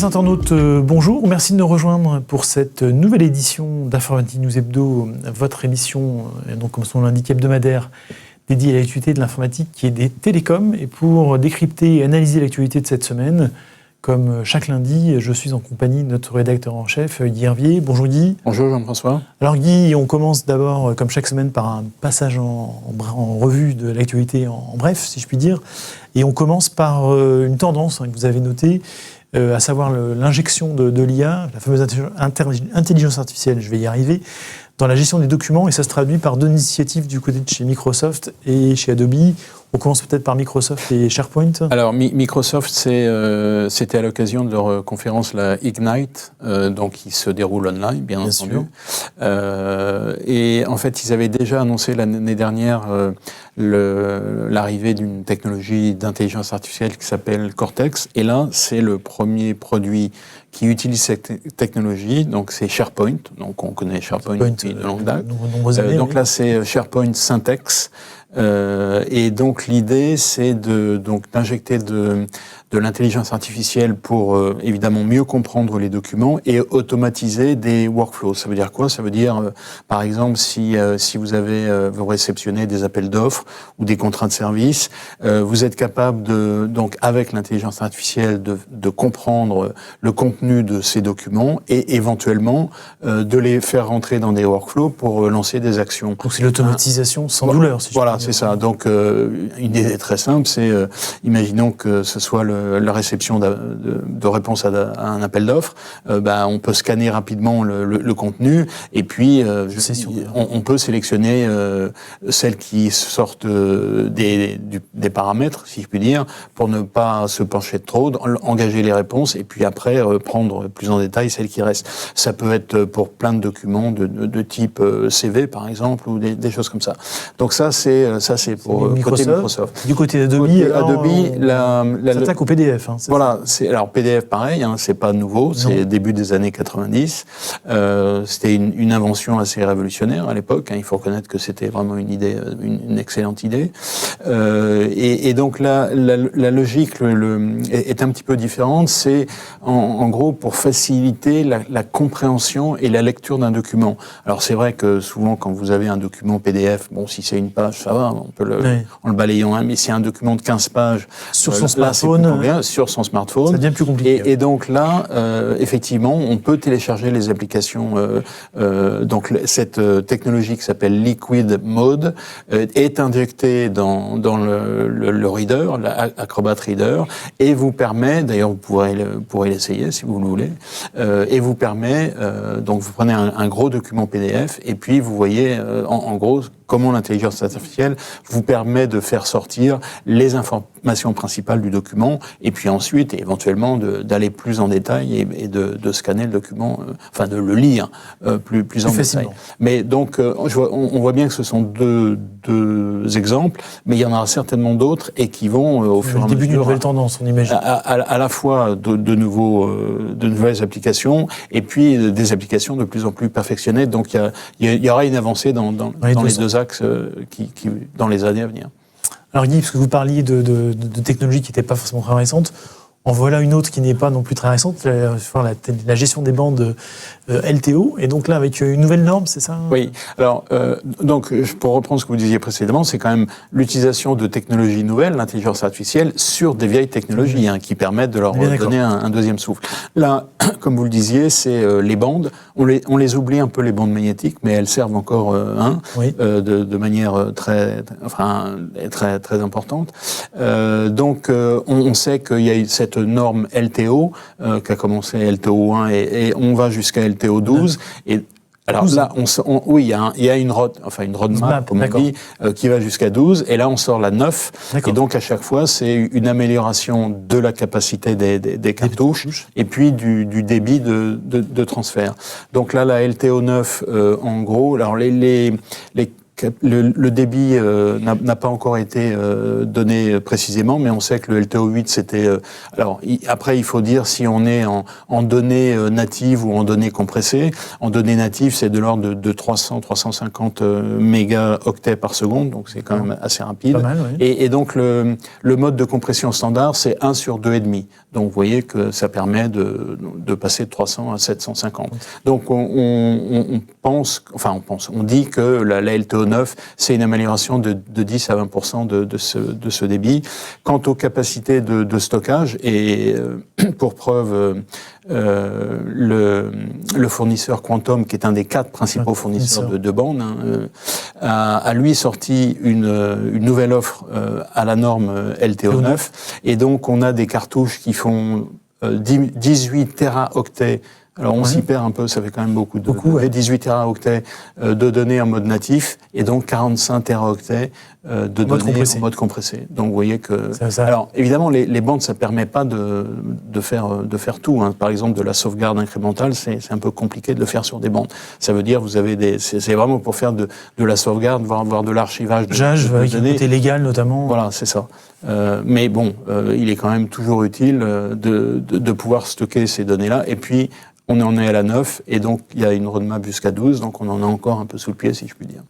internautes, bonjour. Merci de nous rejoindre pour cette nouvelle édition d'Informatique News Hebdo, votre émission, donc comme son nom l'indique, hebdomadaire, dédiée à l'actualité de l'informatique qui est des télécoms. Et pour décrypter et analyser l'actualité de cette semaine, comme chaque lundi, je suis en compagnie de notre rédacteur en chef, Guy Hervier. Bonjour Guy. Bonjour Jean-François. Alors Guy, on commence d'abord, comme chaque semaine, par un passage en revue de l'actualité en bref, si je puis dire. Et on commence par une tendance que vous avez notée, à savoir l'injection de l'IA, la fameuse intelligence artificielle, je vais y arriver, dans la gestion des documents, et ça se traduit par deux initiatives du côté de chez Microsoft et chez Adobe. On commence peut-être par Microsoft et SharePoint. Alors, Microsoft, c'était à l'occasion de leur conférence, la Ignite, donc qui se déroule online, bien entendu. Et en fait, ils avaient déjà annoncé l'année dernière l'arrivée d'une technologie d'intelligence artificielle qui s'appelle Cortex. Et là, c'est le premier produit qui utilise cette technologie, donc c'est SharePoint. Donc on connaît SharePoint depuis de longue date. Donc là, c'est SharePoint Syntex. Et donc l'idée, c'est d'injecter de l'intelligence artificielle pour évidemment mieux comprendre les documents et automatiser des workflows. Ça veut dire quoi? Ça veut dire, par exemple, si vous réceptionnez des appels d'offres ou des contrats de service, vous êtes capable donc avec l'intelligence artificielle de comprendre le contenu de ces documents et éventuellement de les faire rentrer dans des workflows pour lancer des actions. Donc c'est l'automatisation sans douleur, si je Voilà, c'est ça. Donc une idée très simple, c'est imaginons que ce soit la réception de réponse à un appel d'offres, on peut scanner rapidement le contenu et puis on peut sélectionner celles qui sortent des paramètres, si je puis dire, pour ne pas se pencher trop, engager les réponses et puis après prendre plus en détail celles qui restent. Ça peut être pour plein de documents de type CV par exemple ou des choses comme ça. Donc ça c'est pour côté Microsoft. Du côté d'Adobe, s'attaque au PDF. Voilà, alors PDF pareil, c'est pas nouveau, c'est début des années 90. C'était une invention assez révolutionnaire à l'époque. Il faut reconnaître que c'était vraiment une excellente idée. Et donc la logique est un petit peu différente. C'est en gros pour faciliter la compréhension et la lecture d'un document. Alors c'est vrai que souvent quand vous avez un document PDF, si c'est une page, ça va, on peut en le balayant, mais si c'est un document de 15 pages sur son smartphone, ça devient plus compliqué. Et donc là, effectivement, on peut télécharger les applications. Donc cette technologie qui s'appelle Liquid Mode est injectée dans le reader, l'Acrobat Reader, et vous permet, d'ailleurs vous pourrez l'essayer si vous le voulez, et vous permet, donc vous prenez un gros document PDF et puis vous voyez en gros comment l'intelligence artificielle vous permet de faire sortir les informations principales du document et puis ensuite, éventuellement, d'aller plus en détail et de scanner le document, de le lire plus en détail. Mais donc, on voit bien que ce sont deux exemples, mais il y en aura certainement d'autres et qui vont, au fur et à mesure... Le début d'une nouvelle tendance, on imagine. À la fois de nouvelles applications et puis des applications de plus en plus perfectionnées. Donc, il y aura une avancée dans les deux axes dans les années à venir. Alors Guy, parce que vous parliez de technologies qui n'étaient pas forcément très récentes, en voilà une autre qui n'est pas non plus très récente, la gestion des bandes LTO, et donc là avec une nouvelle norme, c'est ça? Oui, alors donc pour reprendre ce que vous disiez précédemment, c'est quand même l'utilisation de technologies nouvelles, l'intelligence artificielle, sur des vieilles technologies qui permettent de leur donner un deuxième souffle. Là, comme vous le disiez, c'est les bandes, on les oublie un peu les bandes magnétiques, mais elles servent encore de manière très importante. Donc on sait qu'il y a eu cette norme LTO qui a commencé LTO 1 et on va jusqu'à LTO 12 et alors là, il y a une roadmap, comme on dit, qui va jusqu'à 12, et là on sort la 9, et donc à chaque fois c'est une amélioration de la capacité des cartouches, et puis du débit de transfert. Donc là, la LTO 9, en gros, alors les le débit n'a pas encore été donné précisément, mais on sait que le LTO8 c'était. Alors après, il faut dire si on est en données natives ou en données compressées. En données natives, c'est de l'ordre de 300-350 mégaoctets par seconde, donc c'est quand même assez rapide. Pas mal, oui. Et donc le mode de compression standard, c'est 1 sur 2,5. Donc vous voyez que ça permet de passer de 300 à 750. Donc on dit que la LTO9, c'est une amélioration de 10 à 20% de ce débit. Quant aux capacités de stockage, et pour preuve, le fournisseur Quantum, qui est un des 4 principaux fournisseurs de bandes, a lui sorti une nouvelle offre à la norme LTO9. Et donc on a des cartouches qui font 18 téraoctets. Alors on s'y perd un peu, ça fait quand même beaucoup de données. 18 téraoctets de données en mode natif et donc 45 téraoctets de données en mode compressé. Donc vous voyez que... Alors évidemment, les bandes, ça ne permet pas de faire tout. Hein. Par exemple, de la sauvegarde incrémentale, c'est un peu compliqué de le faire sur des bandes. Ça veut dire vous avez c'est vraiment pour faire de la sauvegarde, voire de l'archivage de avec données. un côté légal notamment. Voilà, c'est ça. Mais bon, il est quand même toujours utile de pouvoir stocker ces données-là. Et puis, on en est à la 9, et donc il y a une roadmap jusqu'à 12, donc on en a encore un peu sous le pied, si je puis dire.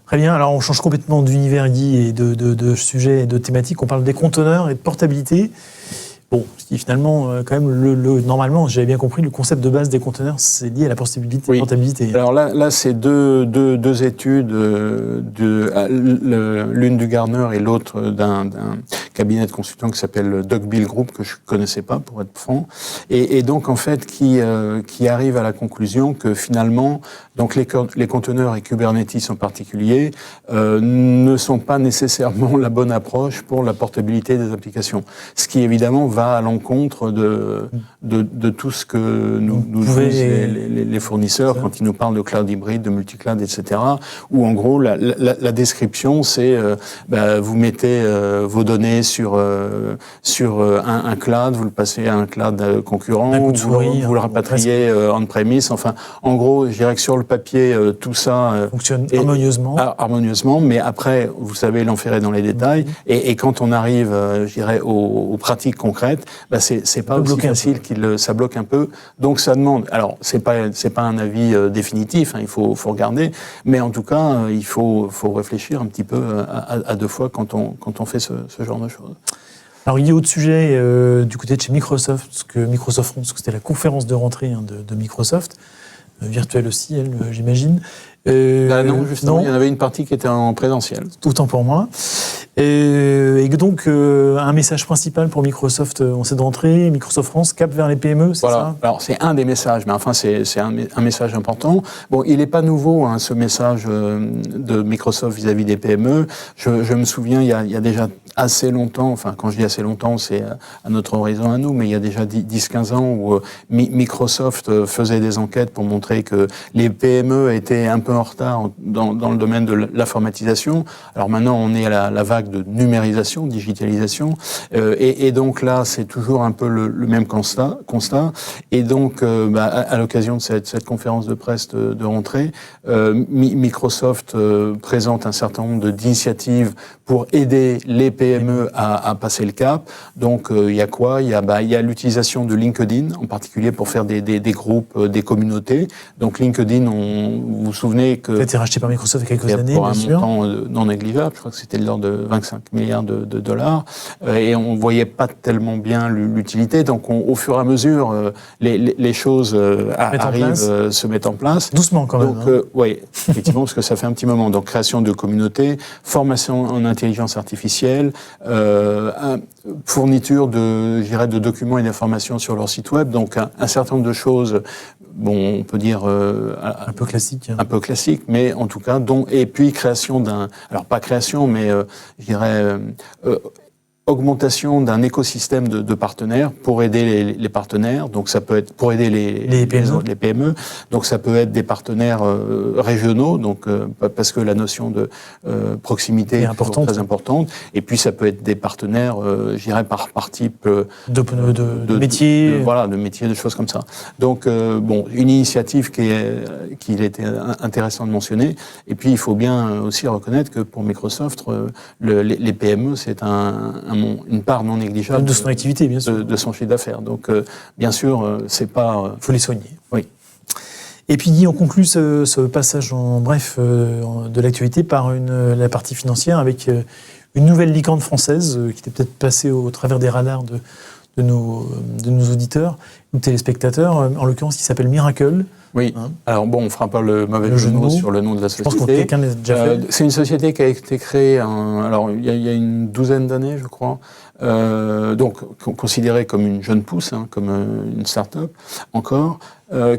Très bien, alors on change complètement d'univers, Guy, et de sujets et de thématiques. On parle des conteneurs et de portabilité. Bon, finalement, quand même, normalement, j'avais bien compris, le concept de base des conteneurs, c'est lié à la portabilité. Oui. Portabilité. Alors là, c'est deux études, l'une du Gartner et l'autre d'un cabinet de consultants qui s'appelle Duckbill Group, que je connaissais pas, pour être franc, et donc en fait qui arrive à la conclusion que finalement, donc les conteneurs et Kubernetes en particulier ne sont pas nécessairement la bonne approche pour la portabilité des applications. Ce qui évidemment va à l'encontre de tout ce que nous disent les fournisseurs quand ils nous parlent de cloud hybride, de multicloud, etc. Où en gros la description c'est vous mettez vos données sur un cloud, vous le passez à un cloud concurrent, vous le rapatriez on-premise. Enfin, en gros, je dirais que sur le papier tout ça fonctionne harmonieusement, mais après, vous savez l'enferrer dans les détails. Et quand on arrive, je dirais, aux pratiques concrètes, c'est pas aussi facile ça bloque un peu. Donc ça demande. Alors c'est pas un avis définitif. Hein, il faut regarder, mais en tout cas il faut réfléchir un petit peu à deux fois quand on fait ce genre de choses. Alors il y a autre sujet du côté de chez Microsoft, parce que c'était la conférence de rentrée de Microsoft, virtuelle aussi, j'imagine. Non, justement, il y en avait une partie qui était en présentiel. Autant pour moi. Et donc, un message principal pour Microsoft en cette rentrée, Microsoft France, cap vers les PME, c'est ça ? Alors, c'est un des messages, mais enfin, c'est un message important. Bon, il n'est pas nouveau, hein, ce message de Microsoft vis-à-vis des PME. Je me souviens, il y a déjà assez longtemps, enfin, quand je dis assez longtemps, c'est à notre horizon à nous, mais il y a déjà 10-15 ans où Microsoft faisait des enquêtes pour montrer que les PME étaient un peu en retard dans le domaine de l'informatisation. Alors maintenant, on est à la vague de numérisation, digitalisation, et donc là, c'est toujours un peu le même constat. Et donc, à l'occasion de cette conférence de presse de rentrée, Microsoft présente un certain nombre d'initiatives pour aider les PME à passer le cap. Donc, il y a quoi ? Il y a l'utilisation de LinkedIn, en particulier pour faire des groupes, des communautés. Donc, LinkedIn, vous vous souvenez que... Ça a été racheté par Microsoft il y a quelques années, bien sûr. Pour un montant non négligeable, je crois que c'était de l'ordre de 25 milliards de dollars. Et on voyait pas tellement bien l'utilité. Donc, au fur et à mesure, les choses arrivent, se mettent en place. Doucement, quand même. Donc, oui, effectivement, parce que ça fait un petit moment. Donc, création de communautés, formation en intelligence artificielle, fourniture de documents et d'informations sur leur site web. Donc, un certain nombre de choses, bon, on peut dire... un peu classique. Un peu classique, mais en tout cas, et puis création alors pas création, mais je dirais... augmentation d'un écosystème de partenaires pour aider les partenaires. Donc ça peut être pour aider les PME. Donc ça peut être des partenaires régionaux, donc parce que la notion de proximité est très importante. Et puis ça peut être des partenaires, je dirais par type de métier, de métier, de choses comme ça. Donc une initiative qu'il était intéressant de mentionner. Et puis il faut bien aussi reconnaître que pour Microsoft, les PME c'est une part non négligeable de son activité, bien sûr, de son chiffre d'affaires. Donc bien sûr, c'est pas. Faut les soigner. Oui. Et puis on conclut ce passage en bref de l'actualité par la partie financière avec une nouvelle licorne française qui était peut-être passée au travers des radars de nos auditeurs ou téléspectateurs, en l'occurrence qui s'appelle Miracle. Oui. Alors on fera pas le mauvais jeu de mots sur le nom de la société. Je pense que quelqu'un l'a déjà fait. C'est une société qui a été créée il y a une douzaine d'années, je crois. Donc considérée comme une jeune pousse, comme une start-up encore,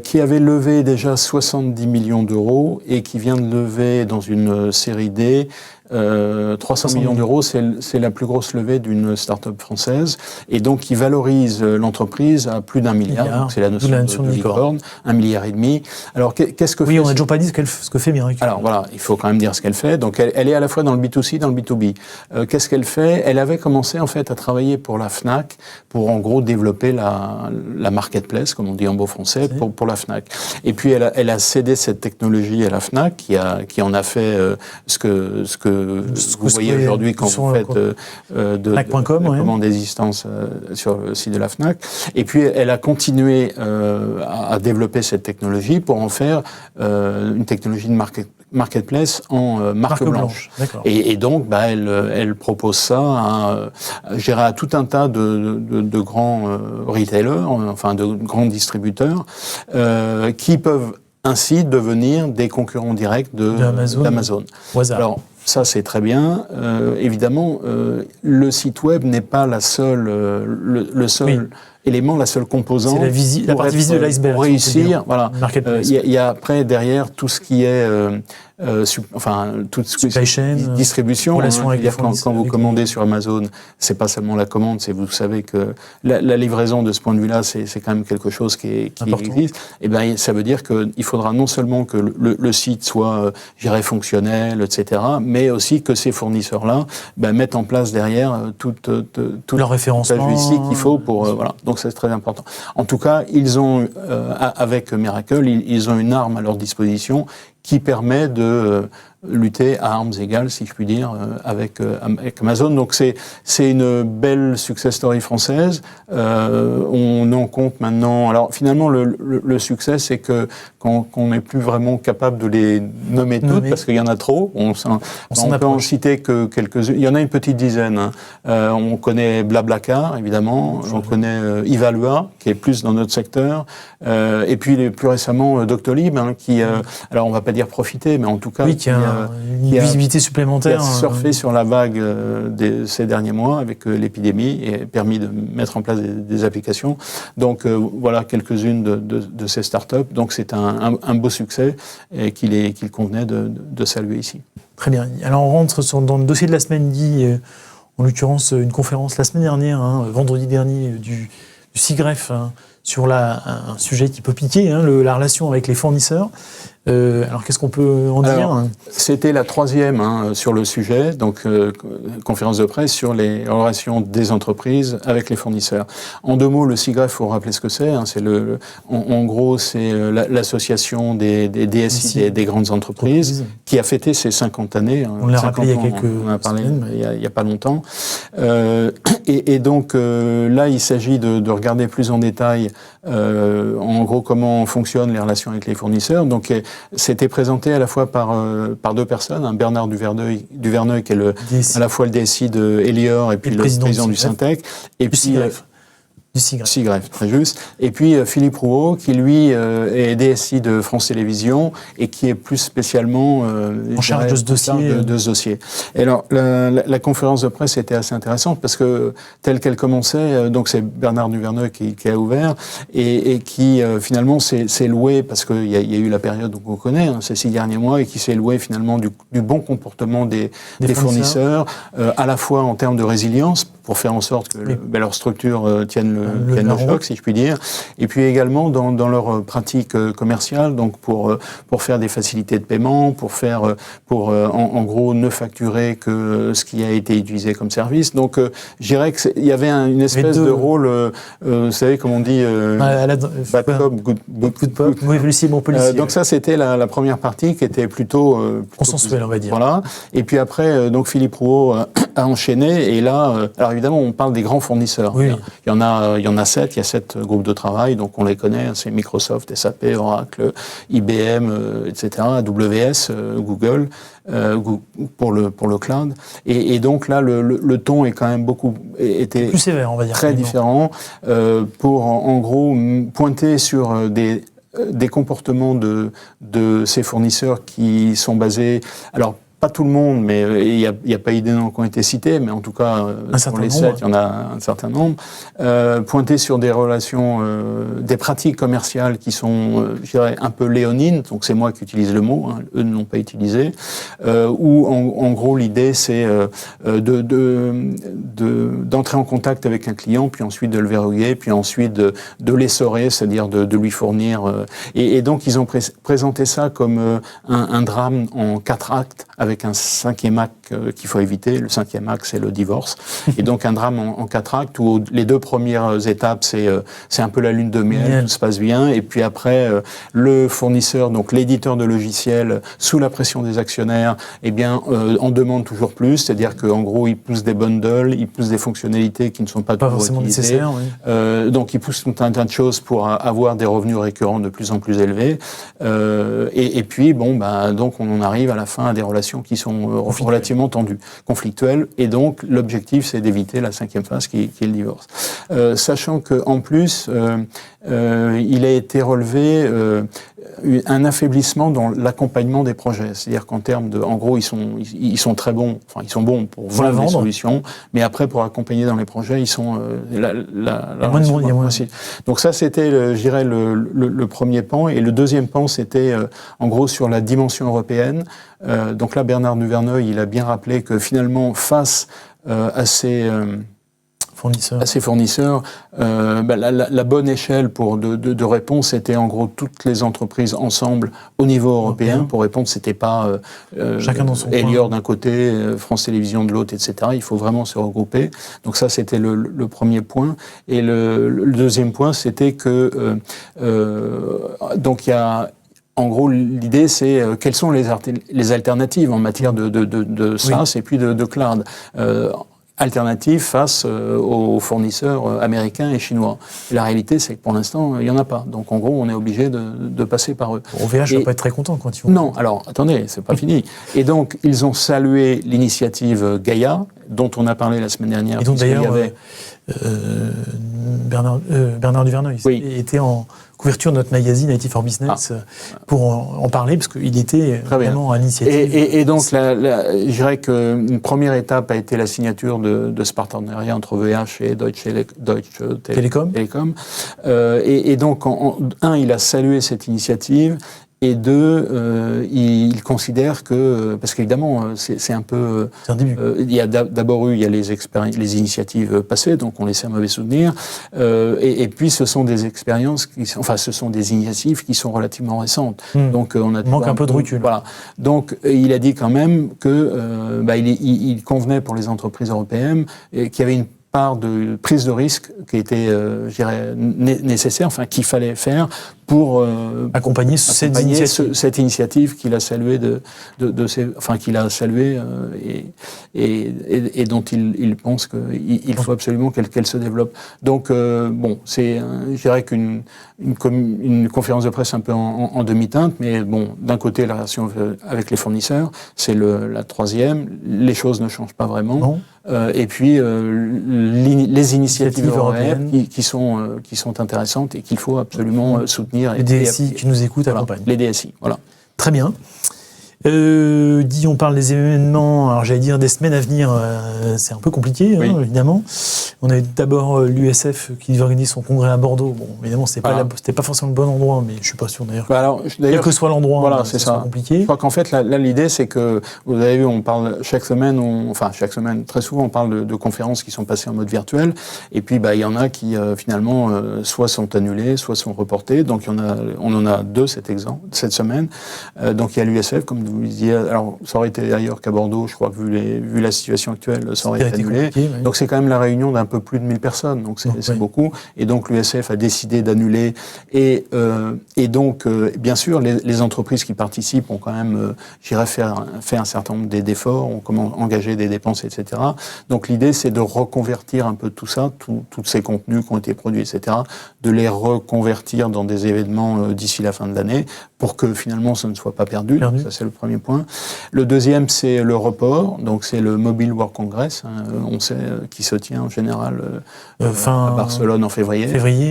qui avait levé déjà 70 millions d'euros et qui vient de lever dans une série D 300 millions d'euros, c'est la plus grosse levée d'une start-up française, et donc qui valorise l'entreprise à plus d'1 milliard. Donc c'est la notion de licorne, 1,5 milliard. Alors qu'est-ce que fait on n'a toujours pas dit ce que fait Miracle. Alors voilà, il faut quand même dire ce qu'elle fait. Donc elle est à la fois dans le B2C, dans le B2B. Qu'est-ce qu'elle fait? Elle avait commencé en fait à travailler pour la Fnac, pour en gros développer la marketplace, comme on dit en beau français, pour la Fnac. Et puis elle a cédé cette technologie à la Fnac, qui en a fait ce que vous voyez aujourd'hui quand vous faites de commande d'existence sur le site de la Fnac. Et puis elle a continué à développer cette technologie pour en faire une technologie de marketplace en marque blanche. Et donc, elle propose ça à tout un tas de grands retailers, enfin de grands distributeurs, qui peuvent ainsi devenir des concurrents directs d'Amazon. Alors, ça, c'est très bien. Évidemment, le site web n'est pas le seul élément, la seule composante. C'est la partie visible de l'iceberg. Pour réussir, voilà. Il y a après, derrière, tout ce qui est toute supply chain, distribution. Quand vous commandez sur Amazon, c'est pas seulement la commande, vous savez que la livraison de ce point de vue-là, c'est quand même quelque chose qui existe. Et bien, ça veut dire qu'il faudra non seulement que le site soit, fonctionnel, etc., mais aussi que ces fournisseurs-là mettent en place derrière toute leur référencement, la justice qu'il faut pour voilà. Donc c'est très important. En tout cas, ils ont avec Miracle, ils ont une arme à leur disposition qui permet de lutter à armes égales, si je puis dire, avec Amazon. Donc c'est une belle success story française. On en compte maintenant. Alors finalement, le succès, c'est que qu'on n'est plus vraiment capable de les nommer toutes parce qu'il y en a trop. On peut en citer que quelques-unes. Il y en a une petite dizaine. On connaît Blablacar, évidemment. On connaît Evalua, qui est plus dans notre secteur. Et puis plus récemment Doctolib, qui alors on va pas dire profiter, mais en tout cas qui a une visibilité supplémentaire, qui a surfé sur la vague ces derniers mois avec l'épidémie et permis de mettre en place des applications. Donc voilà quelques-unes de ces startups. Donc c'est un beau succès et qu'il convenait de saluer ici. Très bien. Alors on rentre dans le dossier de la semaine dit, en l'occurrence une conférence la semaine dernière, vendredi dernier, du SIGREF, sur un sujet qui peut piquer, la relation avec les fournisseurs. Alors qu'est-ce qu'on peut en dire? C'était la 3e sur le sujet, donc conférence de presse sur les relations des entreprises avec les fournisseurs. En 2 mots, le SIGREF, il faut rappeler ce que c'est. En gros, c'est l'association des DSI des grandes entreprises qui a fêté ses 50 années. On l'a rappelé il y a quelques semaines, il y a pas longtemps. Et donc là, il s'agit de regarder plus en détail, en gros, comment fonctionnent les relations avec les fournisseurs. Donc c'était présenté à la fois par 2 personnes, Bernard Duverneuil qui est à la fois le DSI de Elior et puis le président du Syntec, et puis Du Seagreffe. Seagreffe, très juste. Et puis Philippe Rouault, qui lui est DSI de France Télévisions et qui est plus spécialement en charge de ce dossier. De ce dossier. Et alors, la conférence de presse était assez intéressante parce que, telle qu'elle commençait, donc c'est Bernard Duverneuil qui a ouvert et qui finalement s'est loué, parce qu'il y a eu la période qu'on connaît, ces 6 derniers mois, et qui s'est loué finalement du bon comportement des fournisseurs, à la fois en termes de résilience, pour faire en sorte que leur structure tienne le choc, si je puis dire, et puis également dans leur pratique commerciale, donc pour faire des facilités de paiement, pour en gros ne facturer que ce qui a été utilisé comme service. Donc je dirais qu'il y avait une espèce de rôle, vous savez comme on dit, bad cop, good cop. Oui, policier, bon policier. Donc ça c'était la première partie qui était plutôt consensuelle, on va dire. Voilà. Et puis après, donc Philippe Rouault a enchaîné, et là, alors évidemment, on parle des grands fournisseurs. Oui. Il y en a 7, il y a 7 groupes de travail, donc on les connaît, c'est Microsoft, SAP, Oracle, IBM, etc., AWS, Google, pour le cloud. Et donc là, le ton est quand même était plus sévère, on va dire. Très différent, pour en gros pointer sur des comportements de ces fournisseurs qui sont basés, alors pas tout le monde, mais il y a pas eu des noms qui ont été cités, mais en tout cas, pour les 7, il y en a un certain nombre, pointer sur des relations, des pratiques commerciales qui sont, je dirais, un peu léonines, donc c'est moi qui utilise le mot, hein, eux ne l'ont pas utilisé, où en gros l'idée c'est d'entrer en contact avec un client, puis ensuite de le verrouiller, puis ensuite de l'essorer, c'est-à-dire de lui fournir, et donc ils ont présenté ça comme un drame en 4 actes, avec un 5e acte qu'il faut éviter. Le 5e acte, c'est le divorce. Et donc, un drame en 4 actes où les 2 premières étapes, c'est un peu la lune de miel, tout se passe bien. Et puis après, le fournisseur, donc l'éditeur de logiciels, sous la pression des actionnaires, eh bien, en demande toujours plus. C'est-à-dire qu'en gros, il pousse des bundles, il pousse des fonctionnalités qui ne sont pas toujours forcément nécessaires. Oui. Donc, il pousse tout un tas de choses pour avoir des revenus récurrents de plus en plus élevés. Et puis, bon, donc, on en arrive à la fin à des relations qui sont relativement tendues, conflictuelles, et donc l'objectif c'est d'éviter la 5e phase qui est le divorce. Sachant qu'en plus, il a été relevé un affaiblissement dans l'accompagnement des projets, c'est-à-dire qu'en termes de, en gros, ils sont très bons, enfin ils sont bons pour vendre des solutions, mais après pour accompagner dans les projets, ils sont donc ça c'était, je dirais, le premier pan, et le deuxième pan c'était en gros sur la dimension européenne. Donc là, Bernard Duverneuil, il a bien rappelé que finalement, face à ces fournisseurs, la bonne échelle de réponse était en gros toutes les entreprises ensemble au niveau européen. Pour répondre, c'était pas chacun dans son Elior d'un côté, France Télévisions de l'autre, etc. Il faut vraiment se regrouper. Donc ça, c'était le premier point. Et le deuxième point, c'était que donc il y a, en gros, l'idée, c'est quelles sont les alternatives en matière de SaaS et puis de cloud. Alternatives face aux fournisseurs américains et chinois. Et la réalité, c'est que pour l'instant, il n'y en a pas. Donc, en gros, on est obligé de passer par eux. OVH ne va pas être très content quand ils vont... Non, alors, attendez, c'est pas fini. Et donc, ils ont salué l'initiative Gaïa, dont on a parlé la semaine dernière. Et donc, d'ailleurs, Bernard Duverneuil était en couverture de notre magazine IT for Business pour en parler, parce qu'il était vraiment à l'initiative. Et donc, je dirais qu'une première étape a été la signature de ce partenariat entre OVH et Deutsche Telekom. Et donc, il a salué cette initiative. Et 2, il considère que, parce qu'évidemment, c'est un peu... C'est un début. Il y a d'abord eu les initiatives passées, donc on laissait un mauvais souvenir. Et puis, ce sont des expériences, ce sont des initiatives qui sont relativement récentes. Donc, on manque un peu de recul. Voilà. Donc, il a dit quand même que il convenait pour les entreprises européennes qu'il y avait une part de prise de risque qui était, je dirais, nécessaire, enfin qu'il fallait faire pour accompagner cette initiative qu'il a saluée qu'il a saluée et dont il pense qu'il faut absolument qu'elle se développe. Donc c'est, je dirais qu'une conférence de presse un peu en demi-teinte, mais bon, d'un côté la relation avec les fournisseurs, c'est la troisième. Les choses ne changent pas vraiment. Et puis les initiatives européennes qui sont intéressantes et qu'il faut absolument soutenir. Les DSI qui nous écoutent accompagnent. Les DSI, voilà. Très bien. On parle des événements, alors j'allais dire des semaines à venir, c'est un peu compliqué, oui. Évidemment. On a eu d'abord l'USF qui organise son congrès à Bordeaux. Bon, évidemment, c'était pas forcément le bon endroit, mais je suis pas sûr d'ailleurs. Quel que soit l'endroit, voilà, c'est ça. Compliqué. Je crois qu'en fait, là, l'idée, c'est que, vous avez vu, on parle chaque semaine, très souvent, on parle de conférences qui sont passées en mode virtuel, et puis il y en a qui finalement soit sont annulées, soit sont reportées. Donc on en a deux cette semaine. Donc il y a l'USF, comme vous le disiez. Alors ça aurait été ailleurs qu'à Bordeaux. Je crois que vu la situation actuelle, ça aurait été annulé. Oui. Donc c'est quand même la réunion d'un peu plus de 1000 personnes. Donc c'est beaucoup. Et donc l'USF a décidé d'annuler. Et donc bien sûr les entreprises qui participent ont quand même, fait un certain nombre d'efforts, ont engagé des dépenses, etc. Donc l'idée c'est de reconvertir un peu tout ça, tous ces contenus qui ont été produits, etc. De les reconvertir dans des événements d'ici la fin de l'année pour que finalement ça ne soit pas perdu. Ça c'est le premier point. Le deuxième c'est le report. Donc c'est le Mobile World Congress, on sait, qui se tient en général à Barcelone en février.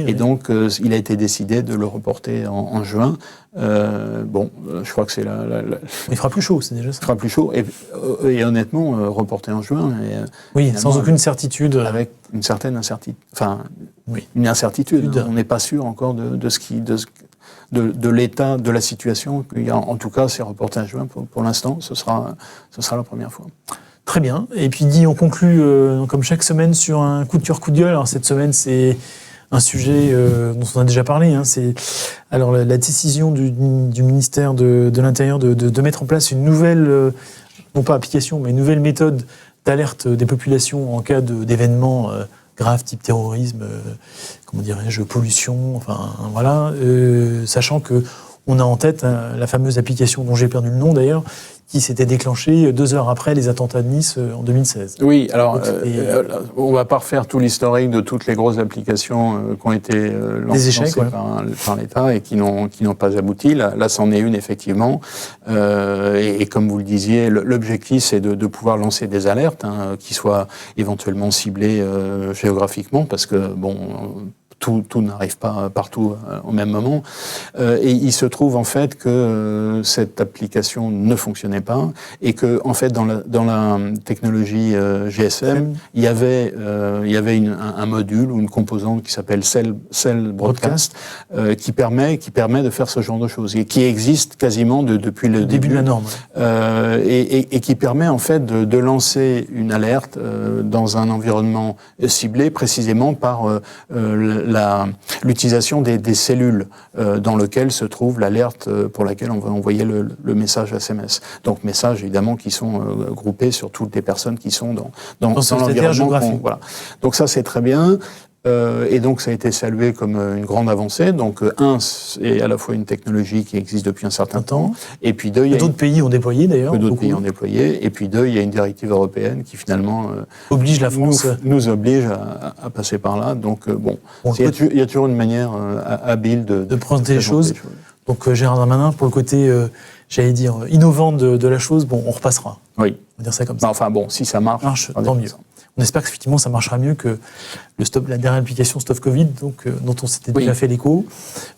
Et donc il a été décidé de le reporter en juin. Je crois que c'est il fera plus chaud, c'est déjà ça. Il fera plus chaud et honnêtement reporter en juin. Oui, sans aucune certitude. Avec une certaine incertitude. Une incertitude. On n'est pas sûr encore de l'état de la situation. En tout cas, c'est reporté en juin pour l'instant. Ce sera la première fois. Très bien. Et puis on conclut comme chaque semaine sur un coup de cœur, coup de gueule. Alors cette semaine, c'est un sujet dont on a déjà parlé. C'est la décision du ministère de l'Intérieur de mettre en place une nouvelle, non pas application, mais une nouvelle méthode d'alerte des populations en cas d'événements graves type terrorisme, pollution, sachant que on a en tête la fameuse application dont j'ai perdu le nom d'ailleurs, qui s'était déclenchée 2 heures après les attentats de Nice en 2016. Oui, alors on ne va pas refaire tout l'historique de toutes les grosses applications qui ont été lancées par l'État et qui n'ont pas abouti. Là, c'en est une effectivement. Et comme vous le disiez, l'objectif c'est de pouvoir lancer des alertes qui soient éventuellement ciblées géographiquement, parce que tout n'arrive pas partout au même moment. Et il se trouve en fait que cette application ne fonctionnait pas et que en fait dans la technologie GSM, il y avait un module ou une composante qui s'appelle Cell Broadcast qui permet de faire ce genre de choses et qui existe quasiment depuis le début de la norme. Et qui permet en fait de lancer une alerte dans un environnement ciblé précisément par l'utilisation des cellules dans lesquelles se trouve l'alerte pour laquelle on va envoyer le message SMS. Donc messages évidemment qui sont groupés sur toutes les personnes qui sont dans l'environnement. Voilà. Donc ça c'est très bien. Et donc ça a été salué comme une grande avancée. Donc c'est à la fois une technologie qui existe depuis un certain temps, et puis deux, il y a d'autres pays ont déployé d'ailleurs. D'autres pays ont déployé, et puis deux, il y a une directive européenne qui finalement oblige la France, nous oblige à passer par là. Donc il y a toujours une manière habile de présenter les choses. Donc Gérard Darmanin, pour le côté, innovant de la chose, on repassera. Oui. On va dire ça comme ça. Si ça marche, tant mieux. On espère qu'effectivement ça marchera mieux que la dernière application Stop Covid, dont on s'était déjà fait l'écho.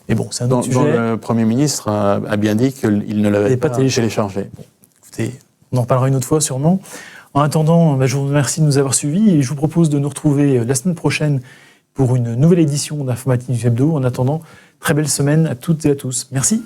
Mais c'est un autre sujet. Le Premier ministre a bien dit qu'il ne l'avait pas téléchargé. Écoutez, on en reparlera une autre fois sûrement. En attendant, je vous remercie de nous avoir suivis et je vous propose de nous retrouver la semaine prochaine pour une nouvelle édition d'Informatique du Hebdo. En attendant, très belle semaine à toutes et à tous. Merci.